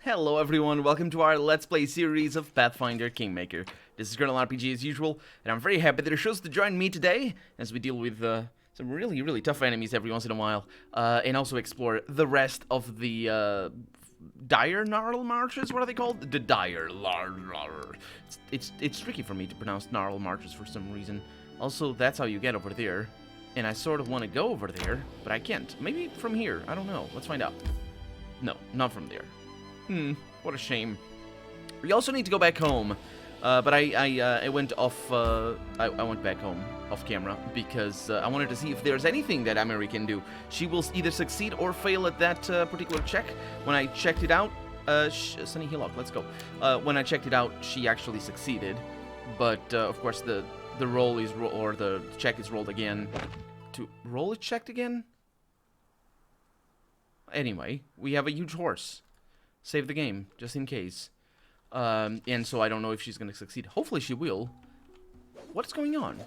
Hello everyone, welcome to our Let's Play series of Pathfinder Kingmaker. This is Colonel RPG as usual, and I'm very happy that you're chosen to join me today as we deal with some really tough enemies every once in a while, and also explore the rest of the dire gnarl marches. What are they called? The dire It's tricky for me to pronounce gnarl marches for some reason. Also, that's how you get over there, and I sort of want to go over there, but I can't. Maybe from here. I don't know. Let's find out. No, not from there. What a shame. We also need to go back home, but I went off. I went back home off camera because I wanted to see if there's anything that Amery can do. She will either succeed or fail at that particular check. When I checked it out, Sunny Hillock, let's go. When I checked it out, she actually succeeded, but of course the roll is or the check is rolled again. To roll it checked again. Anyway, we have a huge horse. Save the game, just in case. And so I don't know if she's going to succeed. Hopefully she will. What's going on?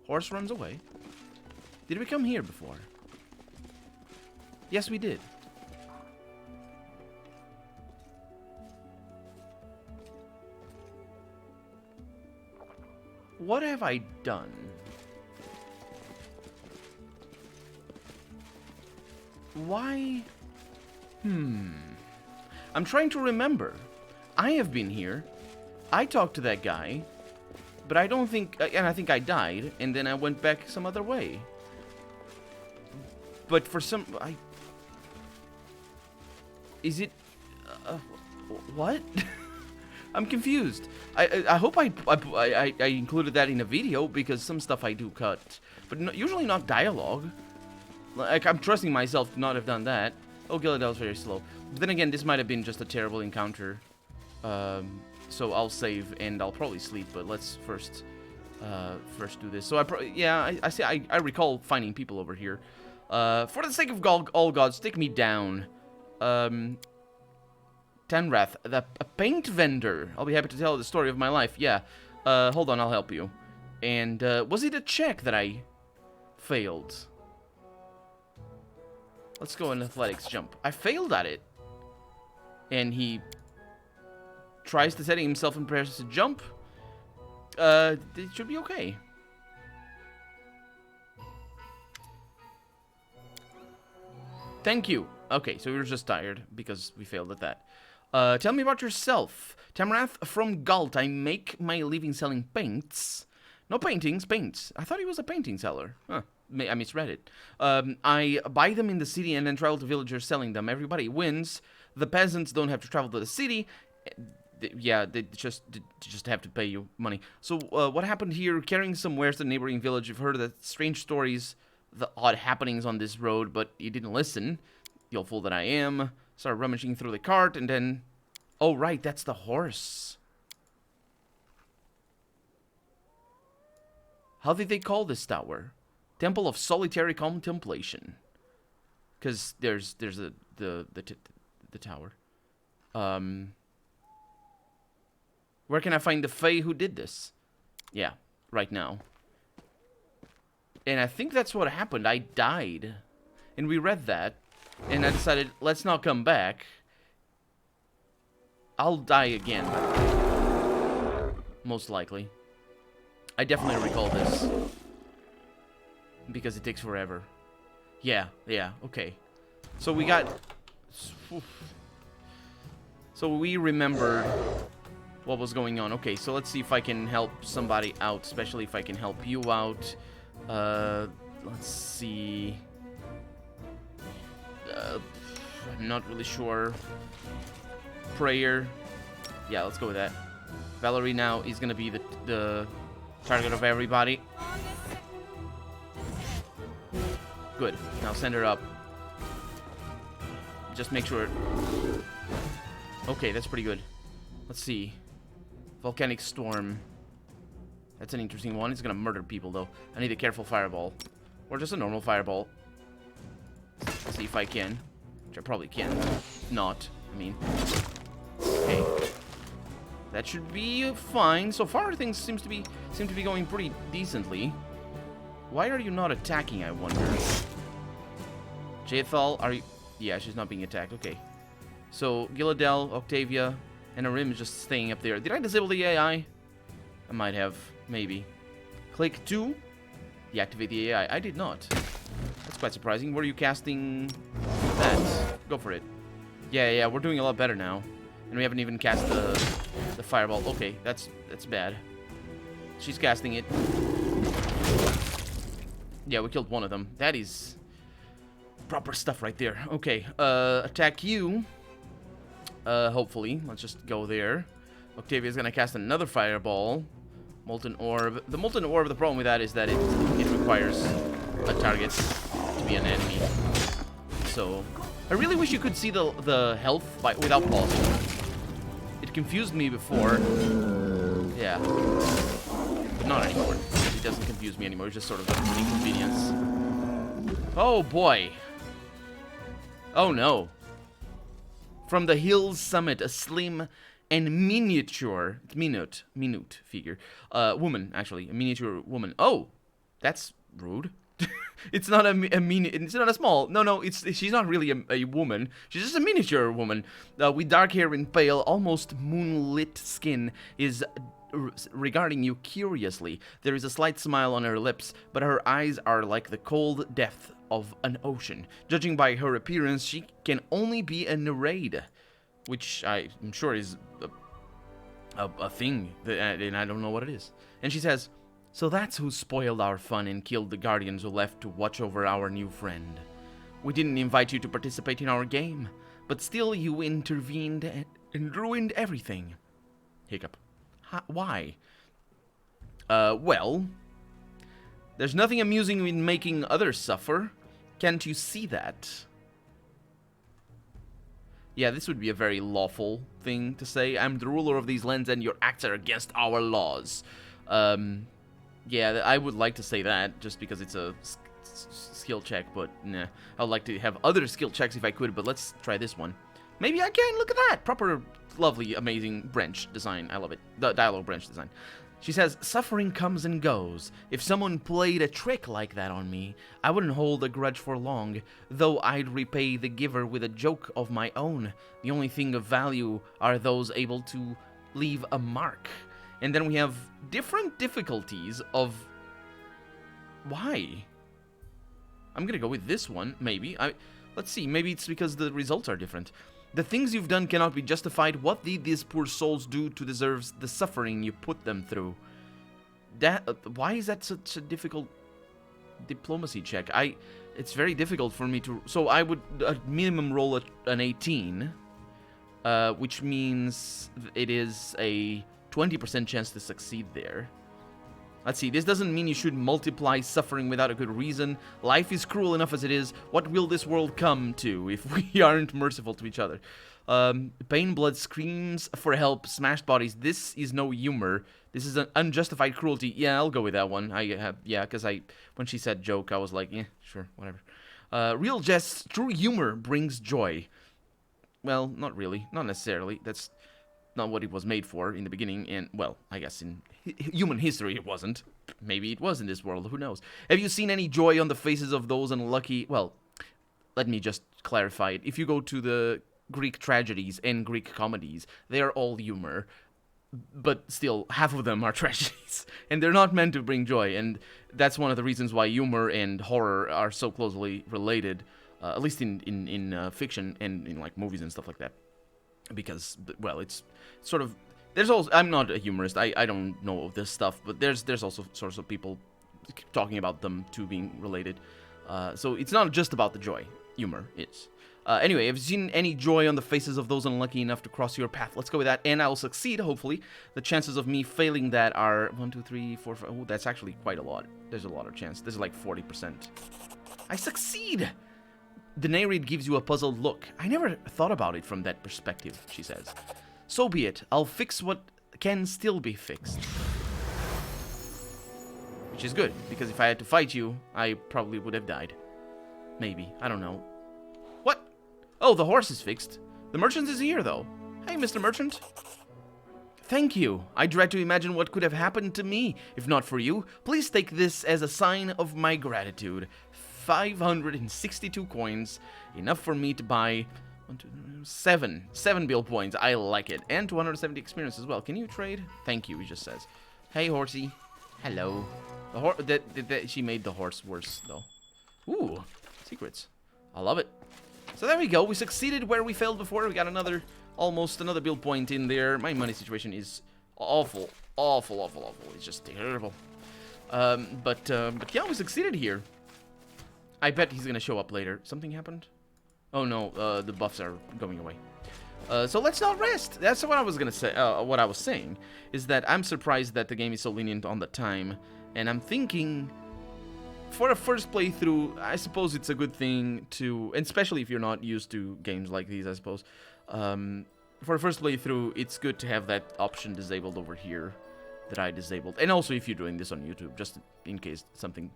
Horse runs away. Did we come here before? Yes, we did. What have I done? Why? I'm trying to remember. I have been here. I talked to that guy. But I don't think... and I think I died. And then I went back some other way. But for some... Is it... what? I'm confused. I hope I included that in a video, because some stuff I do cut. But usually not dialogue. Like, I'm trusting myself to not have done that. Oh, Gillidel's very slow. But then again, this might have been just a terrible encounter. So I'll save and I'll probably sleep. But let's first do this. So I recall finding people over here. For the sake of all gods, take me down. Tanrath, a paint vendor. I'll be happy to tell the story of my life. Yeah. Hold on, I'll help you. And was it a check that I failed? Let's go in athletics jump. I failed at it. And he tries to set himself and prepares to jump. It should be okay. Thank you. Okay, so we were just tired because we failed at that. Tell me about yourself. Tamrath from Galt. I make my living selling paints. No paintings, paints. I thought he was a painting seller. Huh. I misread it. I buy them in the city and then travel to villagers selling them. Everybody wins. The peasants don't have to travel to the city. They just have to pay you money. So what happened here? Carrying some wares to the neighboring village. You've heard the strange stories, the odd happenings on this road, but you didn't listen. The old fool that I am. Started rummaging through the cart and then... Oh, right, that's the horse. How did they call this tower? Temple of Solitary Contemplation. Because there's the tower. Where can I find the Fae who did this? Yeah, right now. And I think that's what happened. I died. And we read that. And I decided, let's not come back. I'll die again. Most likely. I definitely recall this. Because it takes forever. Yeah, okay. So we got... So we remembered what was going on. Okay, so let's see if I can help somebody out. Especially if I can help you out. Let's see... I'm not really sure. Prayer. Yeah, let's go with that. Valerie now is gonna be the target of everybody. Good. Now send her up. Just make sure... Okay, that's pretty good. Let's see. Volcanic Storm. That's an interesting one. It's gonna murder people, though. I need a careful fireball. Or just a normal fireball. Let's see if I can. Which I probably can. Not. I mean... Okay. That should be fine. So far, things seem to be going pretty decently. Why are you not attacking, I wonder? Jaethal, are you... Yeah, she's not being attacked. Okay. So, Gilladel, Octavia, and Arim is just staying up there. Did I disable the AI? I might have. Maybe. Click 2. Deactivate the AI. I did not. That's quite surprising. Were you casting that? Go for it. Yeah, we're doing a lot better now. And we haven't even cast the fireball. Okay, that's bad. She's casting it. Yeah, we killed one of them. That is proper stuff right there. Okay, attack you. Hopefully. Let's just go there. Octavia's gonna cast another fireball. Molten Orb. The Molten Orb, the problem with that is that it requires a target to be an enemy. So, I really wish you could see the health without pausing. It confused me before. Yeah. But not anymore. It doesn't confuse me anymore. It's just sort of an inconvenience. Oh, boy. Oh, no. From the hill's summit, a slim and miniature, minute figure. Woman, actually. A miniature woman. Oh, that's rude. It's not it's not a small. No, she's not really a woman. She's just a miniature woman with dark hair and pale, almost moonlit skin is regarding you curiously. There is a slight smile on her lips, but her eyes are like the cold depth of an ocean. Judging by her appearance, she can only be a Nereid, which I'm sure is a thing, and I don't know what it is. And she says, "So that's who spoiled our fun and killed the guardians who left to watch over our new friend. We didn't invite you to participate in our game, but still you intervened and ruined everything." Hiccup. Why? Well, there's nothing amusing in making others suffer. Can't you see that? Yeah, this would be a very lawful thing to say. I'm the ruler of these lands and your acts are against our laws. Yeah, I would like to say that, just because it's a skill check, but nah. I would like to have other skill checks if I could, but let's try this one. Maybe I can, look at that! Proper, lovely, amazing branch design. I love it. The dialogue branch design. She says, "Suffering comes and goes. If someone played a trick like that on me, I wouldn't hold a grudge for long, though I'd repay the giver with a joke of my own. The only thing of value are those able to leave a mark." And then we have different difficulties of... Why? I'm gonna go with this one, maybe. Let's see, maybe it's because the results are different. "The things you've done cannot be justified. What did these poor souls do to deserve the suffering you put them through?" Why is that such a difficult diplomacy check? It's very difficult for me to... So I would at minimum roll an 18, which means it is a 20% chance to succeed there. Let's see, this doesn't mean you should multiply suffering without a good reason. Life is cruel enough as it is. What will this world come to if we aren't merciful to each other? Pain, blood, screams for help, smashed bodies. This is no humor. This is an unjustified cruelty. Yeah, I'll go with that one. Yeah, because when she said joke, I was like, yeah, sure, whatever. Real jests, true humor brings joy. Well, not really, not necessarily. That's not what it was made for in the beginning, and, well, I guess in human history it wasn't. Maybe it was in this world, who knows. Have you seen any joy on the faces of those unlucky... Well, let me just clarify it. If you go to the Greek tragedies and Greek comedies, they are all humor, but still, half of them are tragedies, and they're not meant to bring joy, and that's one of the reasons why humor and horror are so closely related, at least in fiction and in, like, movies and stuff like that. Because, well, it's sort of... There's also... I'm not a humorist. I don't know this stuff, but there's also sorts of people talking about them two being related. So it's not just about the joy. Humor is. Anyway, have you seen any joy on the faces of those unlucky enough to cross your path? Let's go with that, and I'll succeed, hopefully. The chances of me failing that are 1, 2, 3, 4, 5... Oh, that's actually quite a lot. There's a lot of chance. This is like 40%. I succeed! The Nereid gives you a puzzled look. I never thought about it from that perspective, she says. So be it. I'll fix what can still be fixed. Which is good, because if I had to fight you, I probably would have died. Maybe. I don't know. What? Oh, the horse is fixed. The merchant is here, though. Hey, Mr. Merchant. Thank you. I dread to imagine what could have happened to me if not for you. Please take this as a sign of my gratitude. 562 coins. Enough for me to buy 7 build points. I like it. And 270 experience as well. Can you trade? Thank you, he just says. Hey, horsey. Hello. She made the horse worse, though. Ooh, secrets. I love it. So there we go. We succeeded where we failed before. We got almost another build point in there. My money situation is awful. Awful. It's just terrible. But yeah, we succeeded here. I bet he's gonna show up later. Something happened? Oh no, the buffs are going away. So let's not rest. That's what I was gonna say. What I was saying is that I'm surprised that the game is so lenient on the time, and I'm thinking, for a first playthrough, I suppose it's a good thing to, and especially if you're not used to games like these, I suppose. For a first playthrough, it's good to have that option disabled over here that I disabled, and also if you're doing this on YouTube, just in case something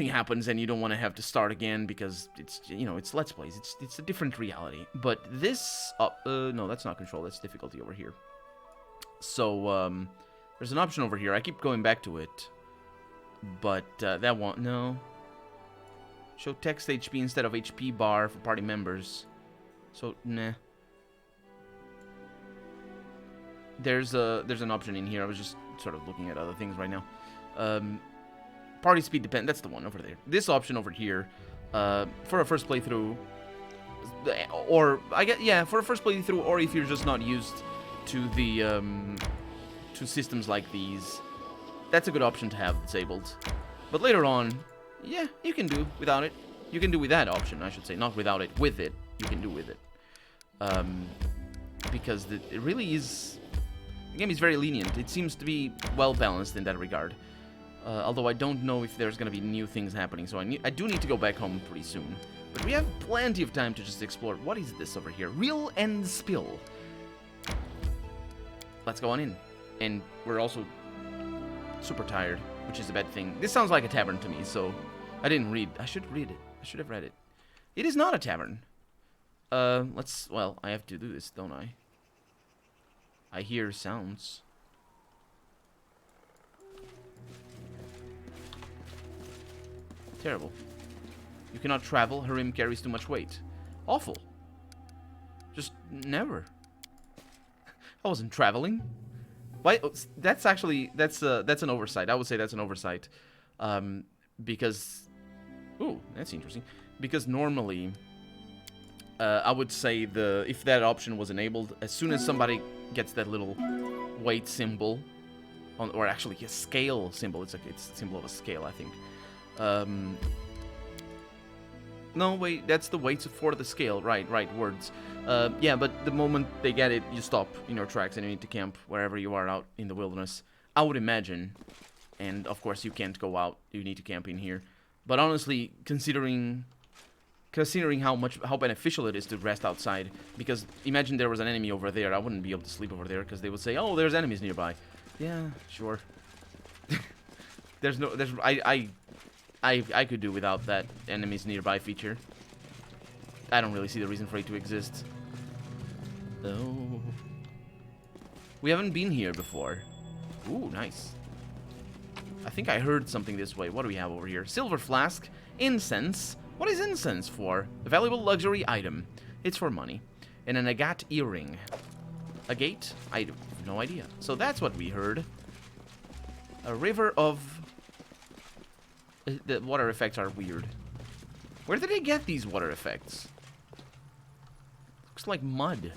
happens and you don't want to have to start again because it's, you know, it's Let's Plays. It's a different reality. But this, no, that's not control. That's difficulty over here. So, there's an option over here. I keep going back to it. But, that won't, no. Show text HP instead of HP bar for party members. So, nah. There's an option in here. I was just sort of looking at other things right now. Party speed depend. That's the one over there. This option over here, for a first playthrough, or I guess, yeah, for a first playthrough, or if you're just not used to the to systems like these, that's a good option to have disabled. But later on, yeah, you can do without it. You can do with that option, I should say, not without it. With it, you can do with it, because it really is. The game is very lenient. It seems to be well balanced in that regard. Although I don't know if there's going to be new things happening, so I do need to go back home pretty soon. But we have plenty of time to just explore. What is this over here? Reel and spill. Let's go on in. And we're also super tired, which is a bad thing. This sounds like a tavern to me, so I didn't read. I should read it. I should have read it. It is not a tavern. Well, I have to do this, don't I? I hear sounds. Terrible. You cannot travel. Harim carries too much weight. Awful. Just never. I wasn't traveling. Why? That's actually that's an oversight. I would say that's an oversight, because, ooh, that's interesting. Because normally, I would say if that option was enabled, as soon as somebody gets that little weight symbol, or actually a scale symbol, it's a symbol of a scale, I think. No, wait, that's the weights for the scale. Right, words. Yeah, but the moment they get it, you stop in your tracks and you need to camp wherever you are out in the wilderness. I would imagine. And, of course, you can't go out. You need to camp in here. But honestly, considering how beneficial it is to rest outside, because imagine there was an enemy over there, I wouldn't be able to sleep over there, because they would say, oh, there's enemies nearby. Yeah, sure. I could do without that enemies nearby feature. I don't really see the reason for it to exist. Oh. We haven't been here before. Ooh, nice. I think I heard something this way. What do we have over here? Silver flask. Incense. What is incense for? A valuable luxury item. It's for money. And an agate earring. Agate? I have no idea. So that's what we heard. A river of... The water effects are weird. Where did they get these water effects? Looks like mud.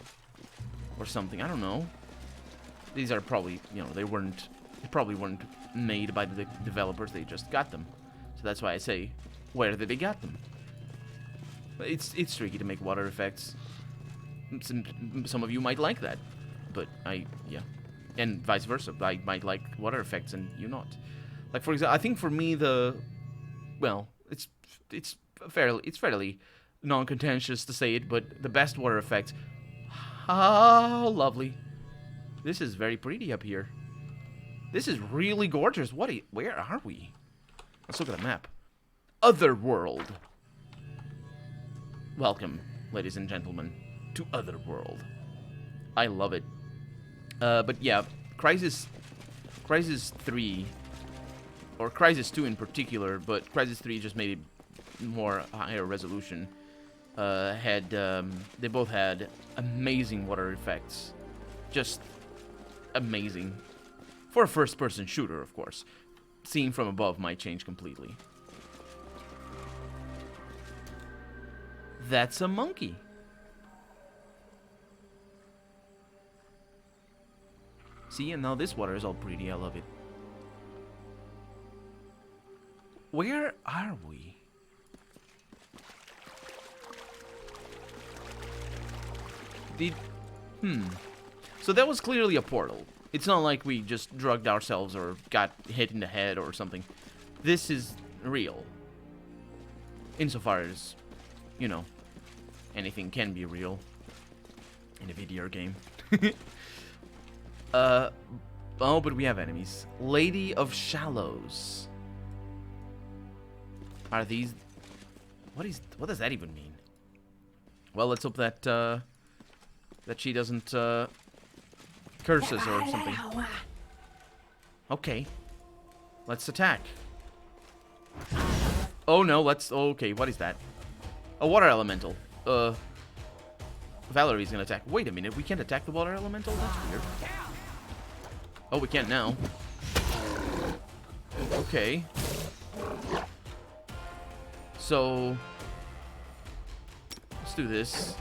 Or something. I don't know. These are probably, you know, they probably weren't made by the developers. They just got them. So that's why I say, where did they get them? It's tricky to make water effects. Some of you might like that. But yeah. And vice versa. I might like water effects and you not. Like, for example, I think for me well, it's fairly non-contentious to say it, but the best water effect. How lovely. This is very pretty up here. This is really gorgeous. Where are we? Let's look at the map. Otherworld. Welcome, ladies and gentlemen, to Otherworld. I love it. But yeah, Crisis 3, or Crisis 2 in particular, but Crisis 3 just made it more higher resolution, they both had amazing water effects. Just amazing. For a first-person shooter, of course. Seeing from above might change completely. That's a monkey. See, and now this water is all pretty. I love it. Where are we? So that was clearly a portal. It's not like we just drugged ourselves or got hit in the head or something. This is real. Insofar as, you know, anything can be real in a video game. Oh, but we have enemies. Lady of Shallows. Are these... What does that even mean? Well, let's hope that, that she doesn't, curse us or something. Okay. Let's attack. Oh, no, let's... Okay, what is that? A water elemental. Valerie's gonna attack. Wait a minute, we can't attack the water elemental? That's weird. Oh, we can't now. Okay. So... let's do this.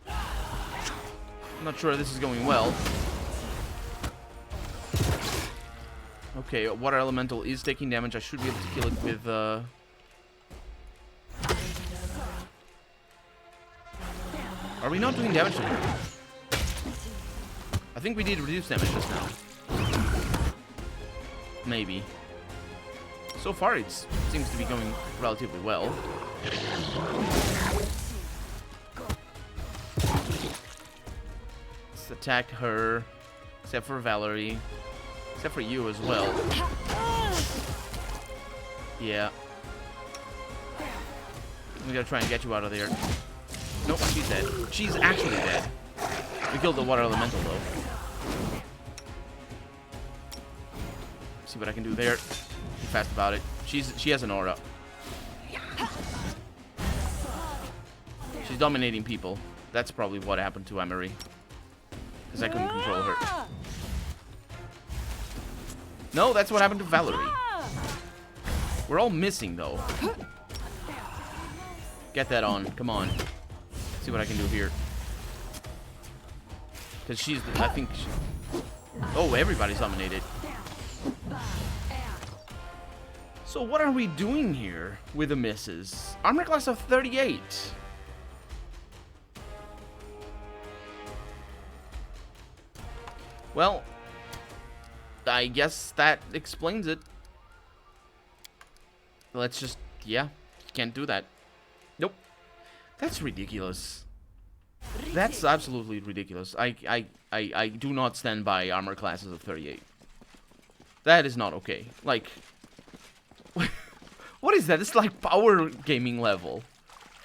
I'm not sure this is going well. Okay, water elemental is taking damage. I should be able to kill it with, Are we not doing damage to her? I think we did reduce damage just now. Maybe. So far, it seems to be going relatively well. Let's attack her. Except for Valerie. Except for you as well. Yeah. We gotta try and get you out of there. Nope, she's dead. She's actually dead. We killed the water elemental, though. See what I can do there. Be fast about it. She has an aura. She's dominating people. That's probably what happened to Emery. Because I couldn't control her. No, that's what happened to Valerie. We're all missing, though. Get that on. Come on. See what I can do here. Because she's... I think... Oh, everybody's dominated. So what are we doing here with the misses? Armor class of 38. Well, I guess that explains it. Let's just... yeah, can't do that. Nope. That's ridiculous. That's absolutely ridiculous. I do not stand by armor classes of 38. That is not okay. Like... what is that? It's like power gaming level.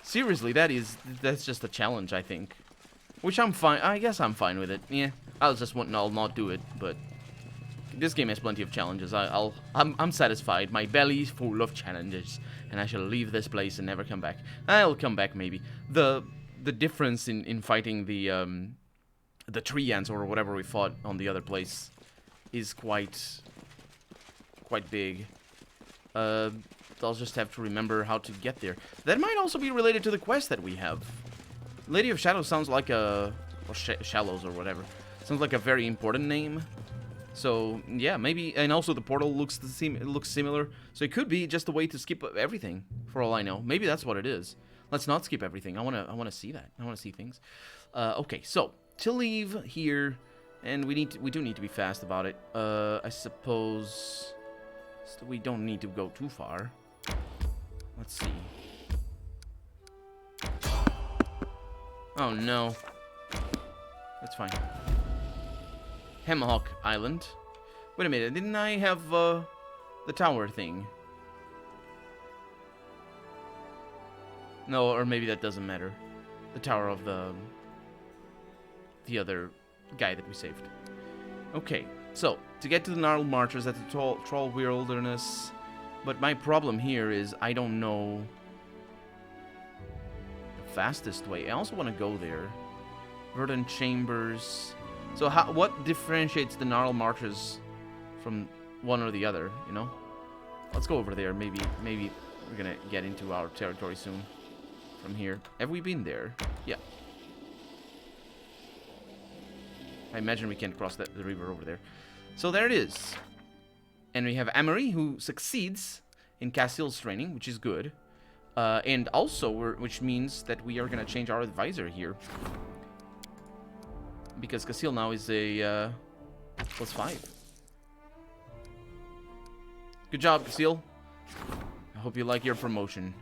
Seriously, that's just a challenge, I think. Which I'm fine. I guess I'm fine with it. Yeah, I'll not do it. But this game has plenty of challenges. I'm satisfied. My belly's full of challenges, and I shall leave this place and never come back. I'll come back maybe. The difference in fighting the tree ants or whatever we fought on the other place is quite big. I'll just have to remember how to get there. That might also be related to the quest that we have. Lady of Shadows sounds like a... or Shallows or whatever. Sounds like a very important name. So, yeah, maybe... and also the portal looks similar. So it could be just a way to skip everything, for all I know. Maybe that's what it is. Let's not skip everything. I wanna see that. I wanna see things. Okay, so, to leave here... and we do need to be fast about it. I suppose... so we don't need to go too far. Let's see. Oh no. That's fine. Hemlock Island. Wait a minute, didn't I have the tower thing? No, or maybe that doesn't matter. The tower of the other guy that we saved. Okay, so to get to the Gnarled Marchers at the Troll Wilderness, But my problem here is I don't know the fastest way. I also want to go there. Verdant Chambers. So what differentiates the Gnarl Marches from one or the other, you know? Let's go over there. Maybe we're gonna get into our territory soon from here. Have we been there? Yeah. I imagine we can cross the river over there. So there it is. And we have Amory, who succeeds in Cassil's training, which is good. And also, which means that we are going to change our advisor here. Because Cassil now is a +5. Good job, Cassil. I hope you like your promotion.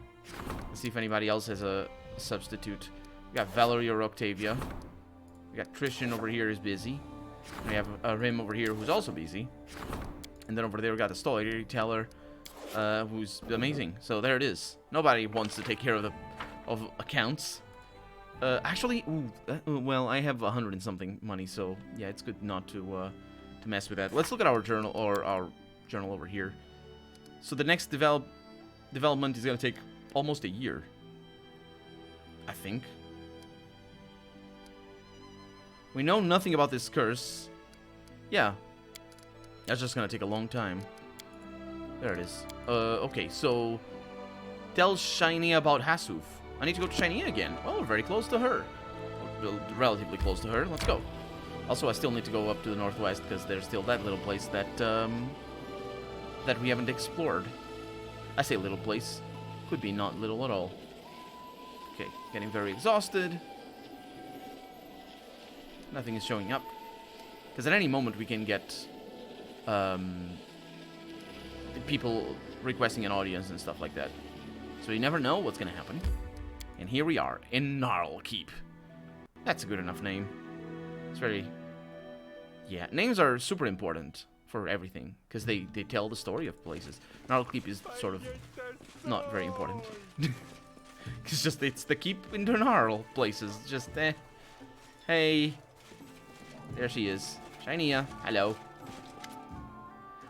Let's see if anybody else has a substitute. We got Valerie or Octavia. We got Christian over here is busy. We have Rim over here who's also busy. And then over there we got the storyteller, who's amazing. So there it is. Nobody wants to take care of accounts. Actually, well, I have 100 and something money, so yeah, it's good not to mess with that. Let's look at our journal or our journal over here. So the next development is gonna take almost a year, I think. We know nothing about this curse. Yeah. That's just gonna take a long time. There it is. Okay, so... Tell Shiny about Hasuf. I need to go to Shiny again. Well, we're very close to her. Well, relatively close to her. Let's go. Also, I still need to go up to the northwest, because there's still that little place that we haven't explored. I say little place. Could be not little at all. Okay, getting very exhausted. Nothing is showing up. Because at any moment we can get people requesting an audience and stuff like that. So you never know what's going to happen. And here we are, in Gnarlkeep. That's a good enough name. It's very... Yeah, names are super important for everything. Because they tell the story of places. Gnarlkeep is sort of not very important. It's the keep in the Gnarl places. Just, Hey. There she is. Shinia, hello.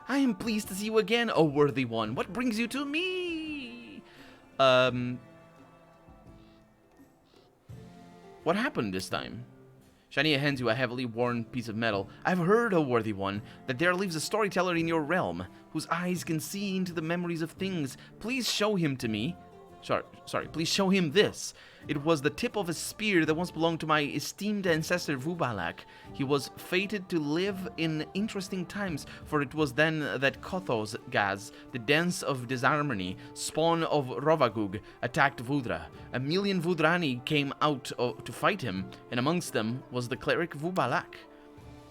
I am pleased to see you again, O worthy one. What brings you to me? What happened this time? Shania hands you a heavily worn piece of metal. I've heard, O worthy one, that there lives a storyteller in your realm, whose eyes can see into the memories of things. Please show him to me. Sorry, please show him this. It was the tip of a spear that once belonged to my esteemed ancestor Vubalak. He was fated to live in interesting times, for it was then that Kothos Gaz, the dance of disharmony, spawn of Rovagug, attacked Vudra. 1,000,000 Vudrani came out to fight him, and amongst them was the cleric Vubalak.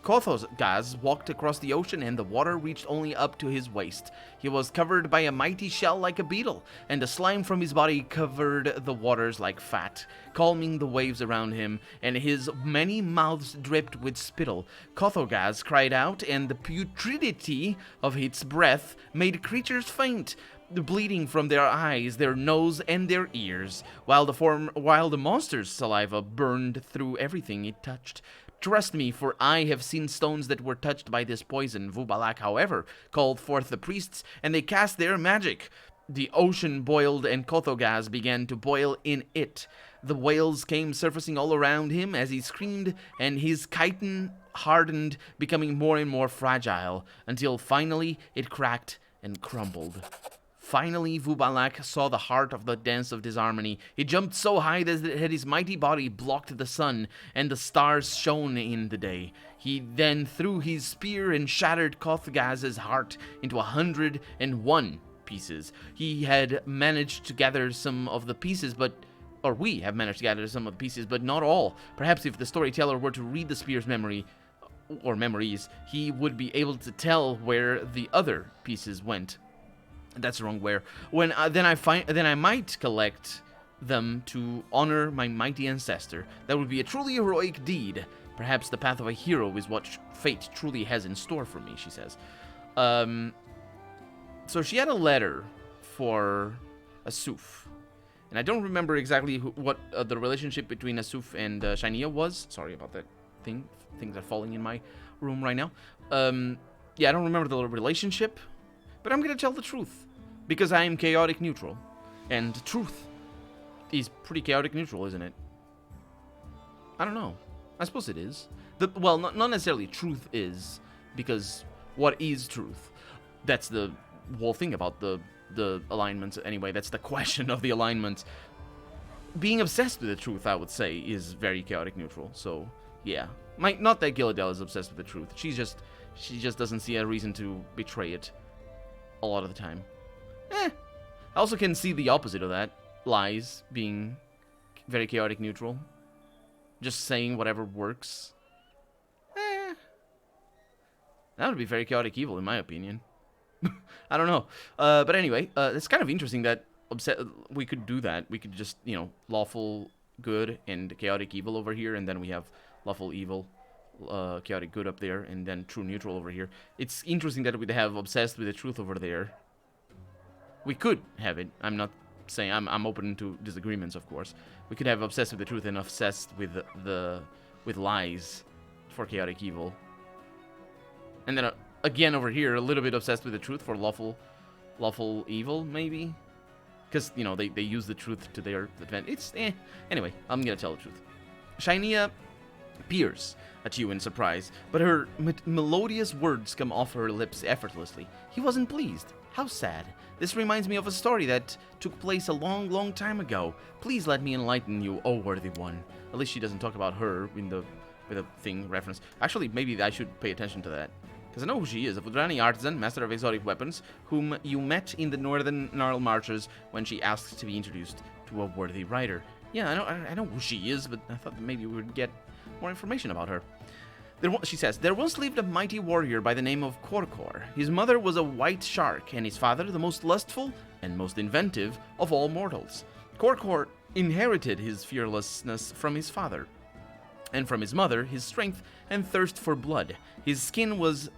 Kothos Gaz walked across the ocean, and the water reached only up to his waist. He was covered by a mighty shell like a beetle, and the slime from his body covered the waters like fat, calming the waves around him, and his many mouths dripped with spittle. Kothogaz cried out, and the putridity of its breath made creatures faint, bleeding from their eyes, their nose, and their ears, while the monster's saliva burned through everything it touched. Trust me, for I have seen stones that were touched by this poison. Vubalak, however, called forth the priests, and they cast their magic. The ocean boiled, and Kothogaz began to boil in it. The whales came surfacing all around him as he screamed, and his chitin hardened, becoming more and more fragile, until finally it cracked and crumbled. Finally, Vubalak saw the heart of the dance of disharmony. He jumped so high that his mighty body blocked the sun, and the stars shone in the day. He then threw his spear and shattered Kothgaz's heart into 101 pieces. He had managed to gather some of the pieces, we have managed to gather some of the pieces, but not all. Perhaps if the storyteller were to read the spear's memories, he would be able to tell where the other pieces went. That's the wrong where. Then I might collect them to honor my mighty ancestor. That would be a truly heroic deed. Perhaps the path of a hero is what fate truly has in store for me, she says. So she had a letter for Asuf. And I don't remember exactly what the relationship between Asuf and Shania was. Sorry about that thing. Things are falling in my room right now. Yeah, I don't remember the relationship. But I'm going to tell the truth. Because I am chaotic neutral. And truth is pretty chaotic neutral, isn't it? I don't know. I suppose it is. Well, not necessarily truth is, because what is truth? That's the whole thing about the alignments. Anyway, that's the question of the alignments. Being obsessed with the truth, I would say, is very chaotic neutral. So, yeah. Not that Gilladel is obsessed with the truth. She just doesn't see a reason to betray it a lot of the time. I also can see the opposite of that. Lies being very chaotic neutral. Just saying whatever works. That would be very chaotic evil, in my opinion. I don't know. But anyway, it's kind of interesting that we could do that. We could just, lawful good and chaotic evil over here, and then we have lawful evil, chaotic good up there, and then true neutral over here. It's interesting that we'd have obsessed with the truth over there. We could have it. I'm not saying I'm open to disagreements, of course. We could have obsessed with the truth and obsessed with with lies for chaotic evil. And then again over here, a little bit obsessed with the truth for lawful evil, maybe, because they use the truth to their advantage. Anyway, I'm gonna tell the truth. Shinia peers at you in surprise, but her melodious words come off her lips effortlessly. He wasn't pleased. How sad. This reminds me of a story that took place a long, long time ago. Please let me enlighten you, O worthy one. At least she doesn't talk about her with a thing reference. Actually, maybe I should pay attention to that. Because I know who she is, a Vudrani artisan, master of exotic weapons, whom you met in the northern Gnarl Marches when she asked to be introduced to a worthy rider. Yeah, I know who she is, but I thought that maybe we would get more information about her. She says, there once lived a mighty warrior by the name of Korkor. His mother was a white shark, and his father the most lustful and most inventive of all mortals. Korkor inherited his fearlessness from his father, and from his mother his strength and thirst for blood. His skin was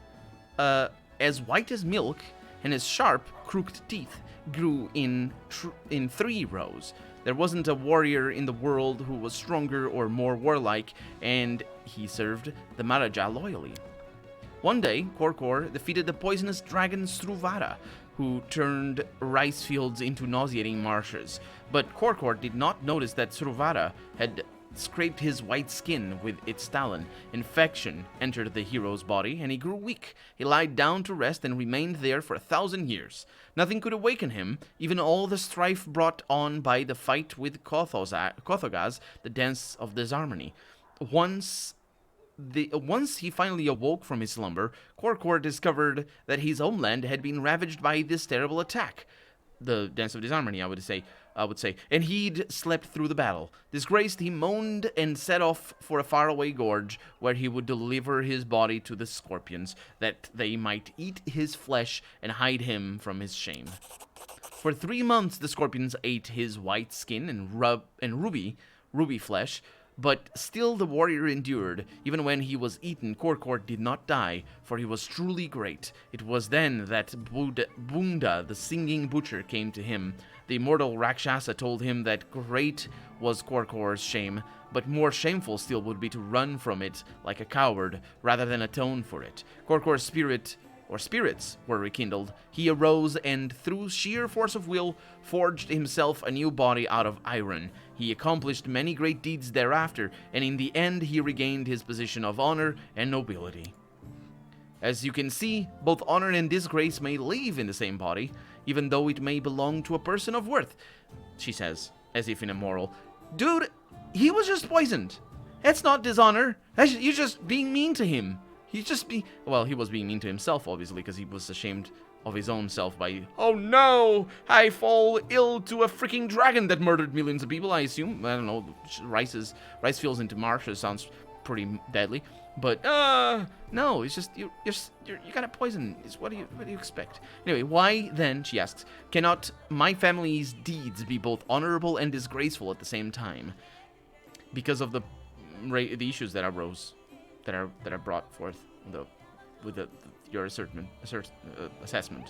as white as milk, and his sharp, crooked teeth grew in 3 rows. There wasn't a warrior in the world who was stronger or more warlike, and he served the Maharaja loyally. One day, Korkor defeated the poisonous dragon Struvara, who turned rice fields into nauseating marshes. But Korkor did not notice that Struvara had scraped his white skin with its talon. Infection entered the hero's body, and he grew weak. He lied down to rest and remained there for 1,000 years. Nothing could awaken him, even all the strife brought on by the fight with Kothogaz, the dance of disharmony. Once he finally awoke from his slumber, Korkor discovered that his homeland had been ravaged by this terrible attack. The dance of disharmony, I would say, and he'd slept through the battle. Disgraced, he moaned and set off for a faraway gorge, where he would deliver his body to the scorpions, that they might eat his flesh and hide him from his shame. For 3 months, the scorpions ate his white skin and ruby flesh, but still the warrior endured. Even when he was eaten, Korkor did not die, for he was truly great. It was then that Bunda, the singing butcher, came to him. The immortal Rakshasa told him that great was Korkor's shame, but more shameful still would be to run from it like a coward, rather than atone for it. Korkor's spirits were rekindled. He arose and, through sheer force of will, forged himself a new body out of iron. He accomplished many great deeds thereafter, and in the end he regained his position of honor and nobility. As you can see, both honor and disgrace may live in the same body, even though it may belong to a person of worth, she says, as if in a moral. Dude, he was just poisoned. That's not dishonor. You're just being mean to him. He was being mean to himself, obviously, because he was ashamed of his own self by, oh no, I fall ill to a freaking dragon that murdered millions of people, I assume. I don't know, rice fields into marshes sounds pretty deadly. But, no, it's just, you got a poison. What do you expect? Anyway, why then, she asks, cannot my family's deeds be both honorable and disgraceful at the same time? Because of the issues that arose, that are brought forth with your assessment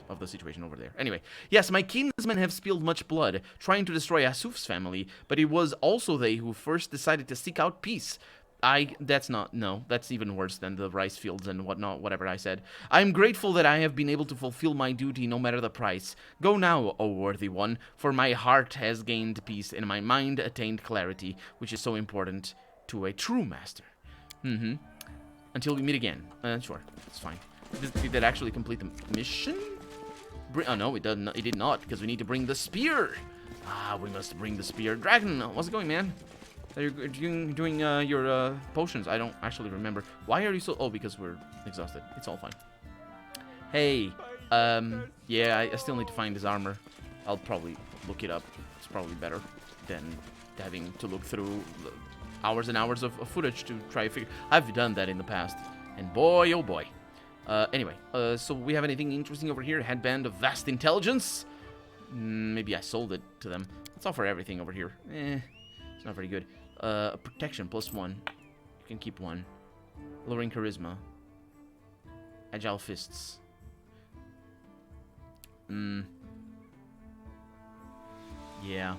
of the situation over there. Anyway, yes, my kinsmen have spilled much blood, trying to destroy Asuf's family, but it was also they who first decided to seek out peace. That's not, no, that's even worse than the rice fields and whatnot, whatever I said. I am grateful that I have been able to fulfill my duty no matter the price. Go now, O worthy one, for my heart has gained peace and my mind attained clarity, which is so important to a true master. Until we meet again. Sure, it's fine. Did that actually complete the mission? Oh no, it did not, because we need to bring the spear. We must bring the spear. Dragon, how's it going, man? You're doing your potions. I don't actually remember. Why are you so... Oh, because we're exhausted. It's all fine. Hey, yeah, I still need to find his armor. I'll probably look it up. It's probably better than having to look through hours and hours of footage to try to figure... I've done that in the past, and boy, oh boy. Anyway, so we have anything interesting over here? Headband of vast intelligence? Maybe I sold it to them. Let's offer everything over here. It's not very good. Protection +1. You can keep 1. Lowering charisma. Agile fists. Yeah.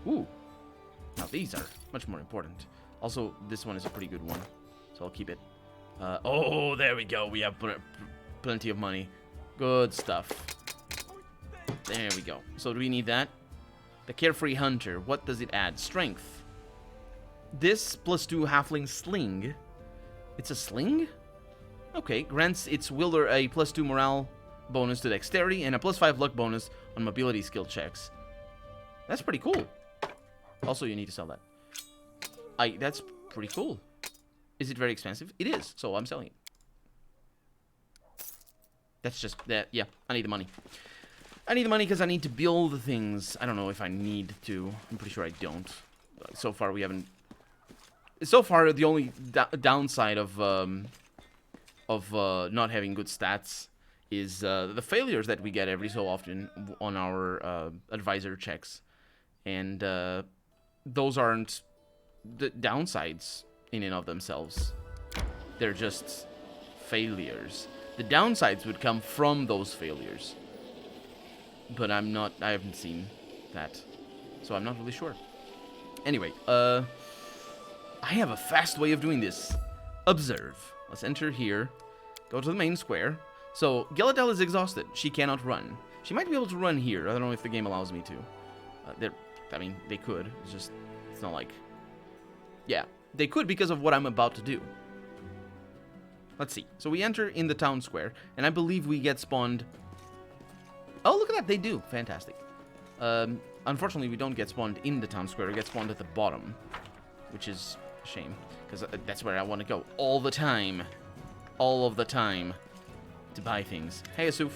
Ooh. Now these are much more important. Also, this one is a pretty good one, so I'll keep it. Oh, there we go. We have plenty of money. Good stuff. There we go. So do we need that? The Carefree Hunter. What does it add? Strength. This +2 halfling sling. It's a sling? Okay. Grants its wielder a +2 morale bonus to dexterity and a +5 luck bonus on mobility skill checks. That's pretty cool. Also, you need to sell that. That's pretty cool. Is it very expensive? It is, so I'm selling it. That's just that. Yeah, I need the money. I need the money because I need to build the things. I don't know if I need to. I'm pretty sure I don't. So far, we haven't. So far, the only downside of not having good stats is the failures that we get every so often on our advisor checks, and those aren't the downsides in and of themselves. They're just failures. The downsides would come from those failures. But I haven't seen that. So I'm not really sure. Anyway, I have a fast way of doing this. Observe. Let's enter here. Go to the main square. So, Galadel is exhausted. She cannot run. She might be able to run here. I don't know if the game allows me to. I mean, they could. It's just, it's not like... Yeah, they could because of what I'm about to do. Let's see. So we enter in the town square, and I believe we get spawned... Oh, look at that. They do. Fantastic. Unfortunately, we don't get spawned in the town square. We get spawned at the bottom, which is a shame, because that's where I want to go all the time. All of the time. To buy things. Hey, Asuf.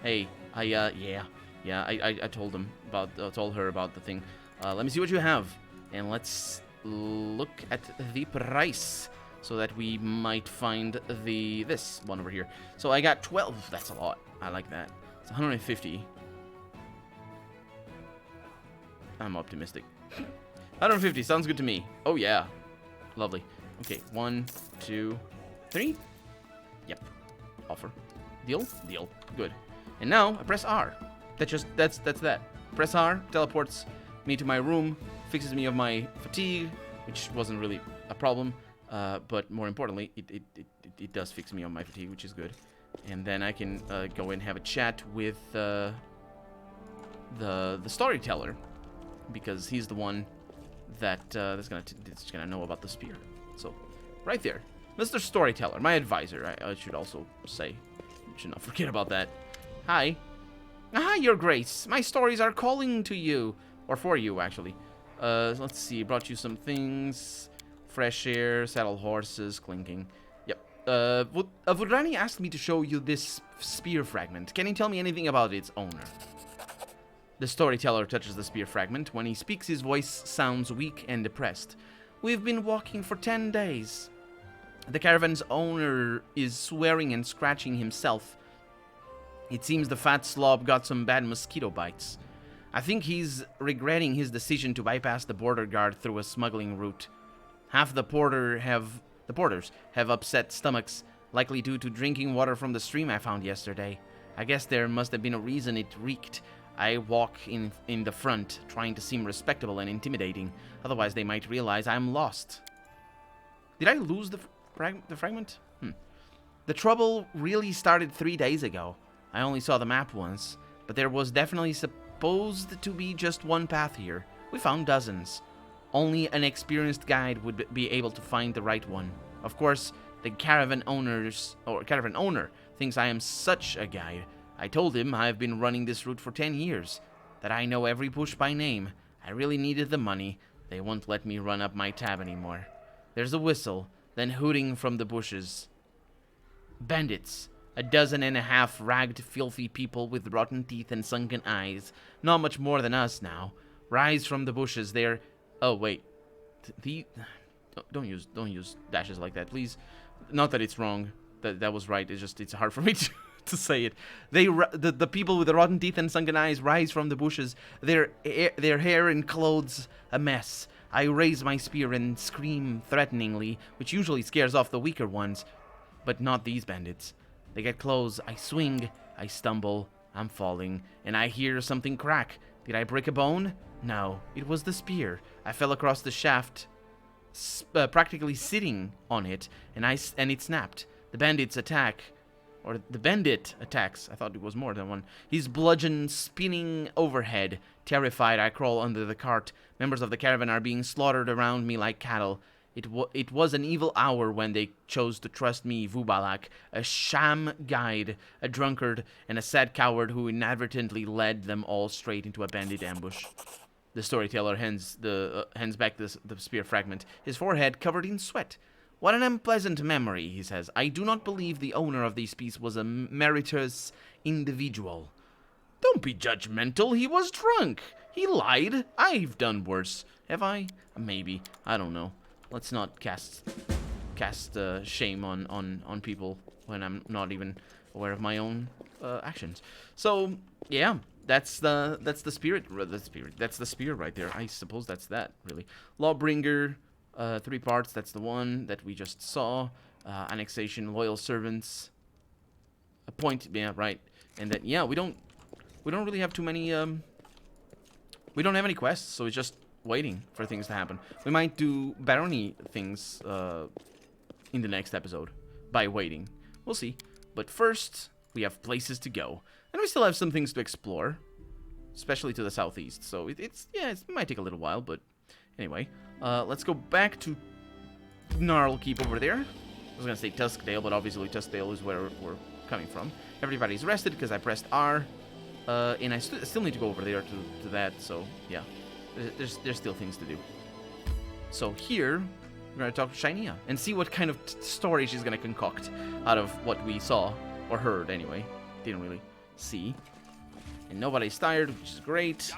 Hey, I told him about, told her about the thing. Let me see what you have, and let's look at the price, so that we might find this one over here. So I got 12. That's a lot. I like that. It's 150. I'm optimistic. 150 sounds good to me. Oh yeah, lovely. Okay, 1, 2, 3. Yep. Offer. Deal? Deal. Good. And now I press R. That's that. Press R, teleports me to my room, fixes me of my fatigue, which wasn't really a problem, but more importantly, it does fix me on my fatigue, which is good. And then I can go and have a chat with the storyteller, because he's the one that's gonna know about the spear. So, right there, Mr. Storyteller, my advisor. I should also say, should not forget about that. Hi. Hi, Your Grace. My stories are calling to you, or for you, actually. Let's see. Brought you some things. Fresh air, saddle horses, clinking. Yep. Vudrani asked me to show you this spear fragment. Can you tell me anything about its owner? The storyteller touches the spear fragment. When he speaks, his voice sounds weak and depressed. We've been walking for 10 days. The caravan's owner is swearing and scratching himself. It seems the fat slob got some bad mosquito bites. I think he's regretting his decision to bypass the border guard through a smuggling route. Half the porters have upset stomachs, likely due to drinking water from the stream I found yesterday. I guess there must have been a reason it reeked. I walk in the front, trying to seem respectable and intimidating. Otherwise, they might realize I'm lost. Did I lose the fragment? The trouble really started 3 days ago. I only saw the map once, but there was definitely supposed to be just one path here. We found dozens. Only an experienced guide would be able to find the right one. Of course, the caravan owner thinks I am such a guide. I told him I have been running this route for 10 years, that I know every bush by name. I really needed the money. They won't let me run up my tab anymore. There's a whistle, then hooting from the bushes. Bandits. 12 ragged, filthy people with rotten teeth and sunken eyes. Not much more than us now. Rise from the bushes. They're... Oh, wait. Don't use dashes like that, please. Not that it's wrong. That was right. It's hard for me to say it. The people with the rotten teeth and sunken eyes rise from the bushes. Their hair and clothes a mess. I raise my spear and scream threateningly, which usually scares off the weaker ones. But not these bandits. They get close. I swing. I stumble. I'm falling. And I hear something crack. Did I break a bone? No. It was the spear. I fell across the shaft, practically sitting on it, and it snapped. The bandits attack. Or the bandit attacks. I thought it was more than one. His bludgeon spinning overhead. Terrified, I crawl under the cart. Members of the caravan are being slaughtered around me like cattle. It was an evil hour when they chose to trust me, Vubalak, a sham guide, a drunkard, and a sad coward who inadvertently led them all straight into a bandit ambush. The storyteller hands back the spear fragment, his forehead covered in sweat. What an unpleasant memory, he says. I do not believe the owner of this piece was a meritorious individual. Don't be judgmental. He was drunk. He lied. I've done worse. Have I? Maybe. I don't know. Let's not cast shame on people when I'm not even aware of my own actions. So yeah, that's the spirit. That's the spear right there. I suppose that's that really. Lawbringer, 3 parts. That's the one that we just saw. Annexation, loyal servants. A point. Yeah, right. And then yeah, we don't really have too many. We don't have any quests, so it's just waiting for things to happen. We might do barony things in the next episode by waiting. We'll see. But first, we have places to go. And we still have some things to explore, especially to the southeast. So it might take a little while, but anyway. Let's go back to Gnarl Keep over there. I was going to say Tuskdale, but obviously Tuskdale is where we're coming from. Everybody's rested because I pressed R. And I still need to go over there to that, so yeah. There's still things to do. So here, we're going to talk to Shainia and see what kind of story she's going to concoct out of what we saw, or heard anyway. Didn't really see. And nobody's tired, which is great.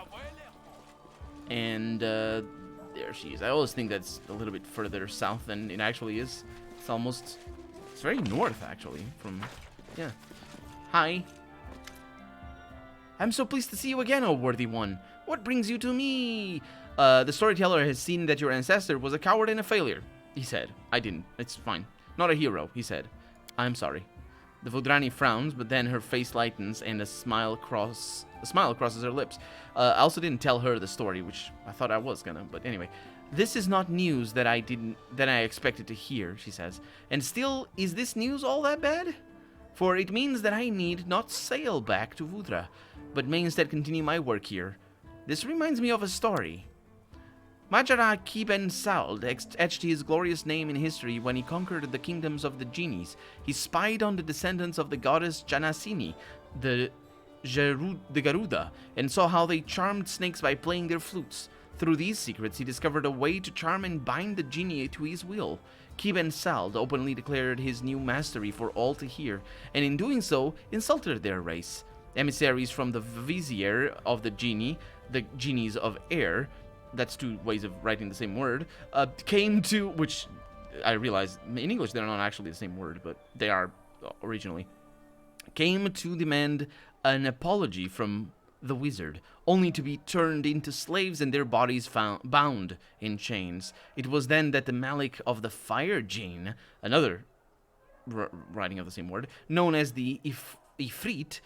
And there she is. I always think that's a little bit further south than it actually is. It's very north actually from, yeah. Hi. I'm so pleased to see you again, O worthy one. What brings you to me? The storyteller has seen that your ancestor was a coward and a failure, he said. I didn't. It's fine. Not a hero, he said. I'm sorry. The Vudrani frowns, but then her face lightens and a smile crosses her lips. I also didn't tell her the story, which I thought I was gonna, but anyway. This is not news that I expected to hear, she says. And still, is this news all that bad? For it means that I need not sail back to Vudra, but may instead continue my work here. This reminds me of a story. Majara Kiben Sald etched his glorious name in history when he conquered the kingdoms of the genies. He spied on the descendants of the goddess Janasini, the Garuda, and saw how they charmed snakes by playing their flutes. Through these secrets, he discovered a way to charm and bind the genie to his will. Kiben Sald openly declared his new mastery for all to hear, and in doing so, insulted their race. Emissaries from the vizier of the genies of air, that's 2 ways of writing the same word, came to, which I realize in English they're not actually the same word, but they are originally, came to demand an apology from the wizard, only to be turned into slaves and their bodies bound in chains. It was then that the Malik of the Fire Gene, another writing of the same word, known as the Ifrit,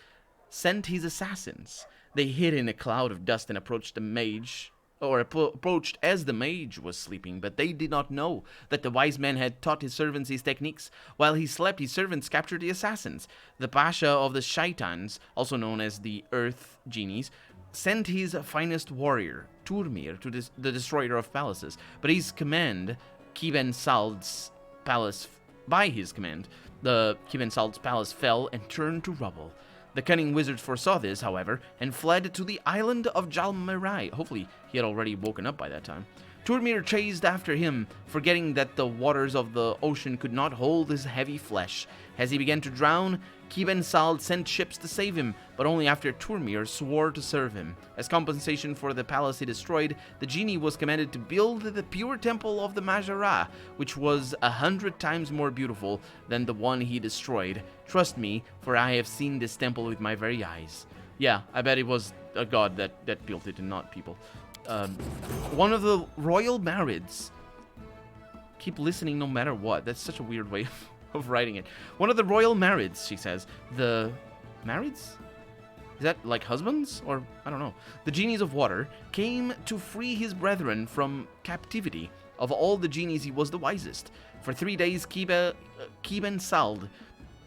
sent his assassins. They hid in a cloud of dust and approached the mage. approached as the mage was sleeping, but they did not know that the wise man had taught his servants his techniques. While he slept, his servants captured the assassins. The Pasha of the Shaitans, also known as the Earth Genies, sent his finest warrior, Turmir, to the destroyer of palaces. But his command, Kiben Sald's palace, by his command, the Kiben Sald's palace fell and turned to rubble. The cunning wizard foresaw this, however, and fled to the island of Jalmarai. Hopefully, he had already woken up by that time. Turmir chased after him, forgetting that the waters of the ocean could not hold his heavy flesh. As he began to drown, Kiben Sald sent ships to save him, but only after Turmir swore to serve him. As compensation for the palace he destroyed, the genie was commanded to build the pure temple of the Majara, which was 100 times more beautiful than the one he destroyed. Trust me, for I have seen this temple with my very eyes. Yeah, I bet it was a god that built it and not people. One of the royal Marids. Keep listening no matter what. That's such a weird way of writing it. One of the royal Marids, she says. The Marids? Is that like husbands? Or, I don't know. The genies of water came to free his brethren from captivity. Of all the genies, he was the wisest. For 3 days, Kiben Sald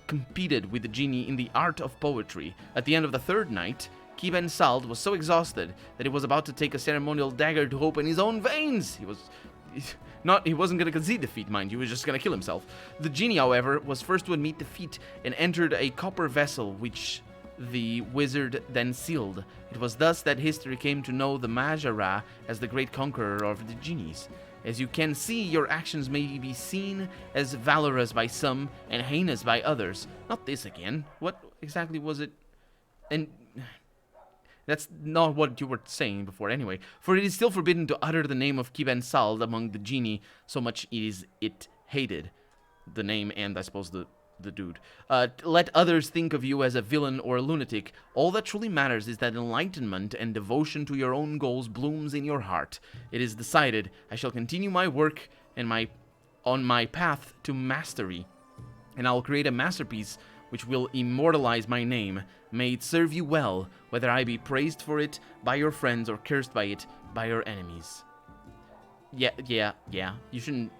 competed with the genie in the art of poetry. At the end of the third night, Kiben Sald was so exhausted that he was about to take a ceremonial dagger to open his own veins. He wasn't going to concede defeat, mind you. He was just going to kill himself. The genie, however, was first to admit defeat and entered a copper vessel, which the wizard then sealed. It was thus that history came to know the Majara as the great conqueror of the genies. As you can see, your actions may be seen as valorous by some and heinous by others. Not this again. What exactly was it? And that's not what you were saying before anyway. For it is still forbidden to utter the name of Kiben Sald among the genie, so much is it hated. The name and, I suppose, the dude. Let others think of you as a villain or a lunatic. All that truly matters is that enlightenment and devotion to your own goals blooms in your heart. It is decided. I shall continue my work and on my path to mastery, and I will create a masterpiece which will immortalize my name. May it serve you well, whether I be praised for it by your friends or cursed by it by your enemies. Yeah. You shouldn't.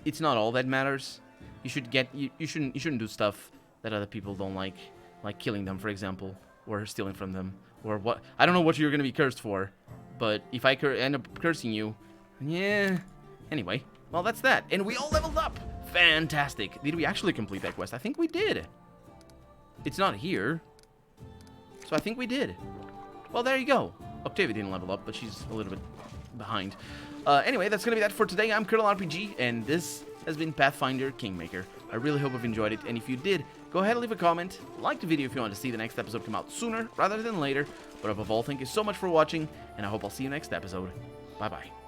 It's not all that matters. You shouldn't do stuff that other people don't like killing them, for example, or stealing from them, or what. I don't know what you're gonna be cursed for, but if I end up cursing you, yeah. Anyway, well, that's that, and we all leveled up. Fantastic. Did we actually complete that quest? I think we did. It's not here, so I think we did. Well, there you go. Octavia didn't level up, but she's a little bit behind. Anyway, that's going to be that for today. I'm Colonel RPG, and this has been Pathfinder Kingmaker. I really hope you've enjoyed it, and if you did, go ahead and leave a comment. Like the video if you want to see the next episode come out sooner rather than later. But above all, thank you so much for watching, and I hope I'll see you next episode. Bye-bye.